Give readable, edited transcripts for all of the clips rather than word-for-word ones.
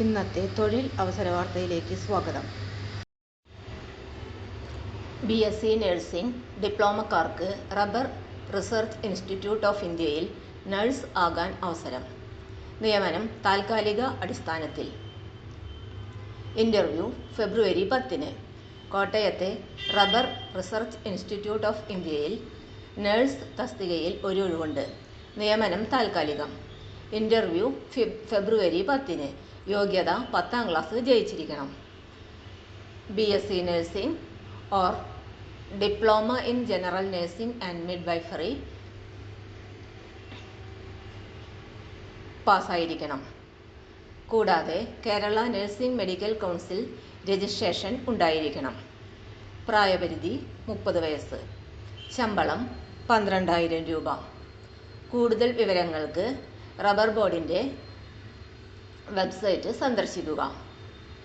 ഇന്നത്തെ തൊഴിൽ അവസര വാർത്തയിലേക്ക് സ്വാഗതം. BSc നഴ്സിംഗ് ഡിപ്ലോമക്കാർക്ക് റബ്ബർ റിസർച്ച് ഇൻസ്റ്റിറ്റ്യൂട്ട് ഓഫ് ഇന്ത്യയിൽ നഴ്സ് ആകാൻ അവസരം. നിയമനം താൽക്കാലിക അടിസ്ഥാനത്തിൽ. ഇന്റർവ്യൂ ഫെബ്രുവരി 10-ന്. കോട്ടയത്തെ റബ്ബർ റിസർച്ച് ഇൻസ്റ്റിറ്റ്യൂട്ട് ഓഫ് ഇന്ത്യയിൽ നഴ്സ് തസ്തികയിൽ ഒരു ഒഴിവുണ്ട്. നിയമനം താൽക്കാലികം. ഇന്റർവ്യൂ ഫെബ്രുവരി 10-ന്. യോഗ്യത 10ാം ക്ലാസ് ജയിച്ചിരിക്കണം. BSc nursing or diploma in general nursing and midwifery പാസ്സായിരിക്കണം. കൂടാതെ Kerala nursing medical council registration ഉണ്ടായിരിക്കണം. പ്രായപരിധി 30 വയസ്സ്. ശമ്പളം 12,000 രൂപ. കൂടുതൽ വിവരങ്ങൾക്ക് റബ്ബർ ബോർഡിൻ്റെ വെബ്സൈറ്റ് സന്ദർശിക്കുക.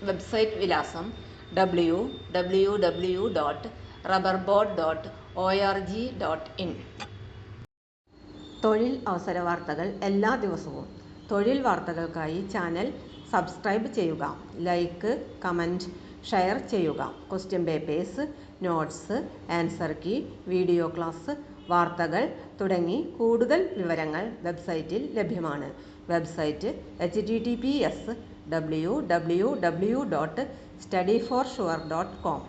വെബ്സൈറ്റ് വിലാസം www.rubberboard.org.in. തൊഴിൽ അവസര വാർത്തകൾ എല്ലാ ദിവസവും. തൊഴിൽ വാർത്തകൾക്കായി ചാനൽ സബ്സ്ക്രൈബ് ചെയ്യുക. ലൈക്ക്, കമൻറ്റ്, ഷെയർ ചെയ്യുക. Question papers, notes, answer key, video class, വാർത്തകൾ തുടങ്ങി കൂടുതൽ വിവരങ്ങൾ വെബ്സൈറ്റിൽ ലഭ്യമാണ്. Website https://www.studyforsure.com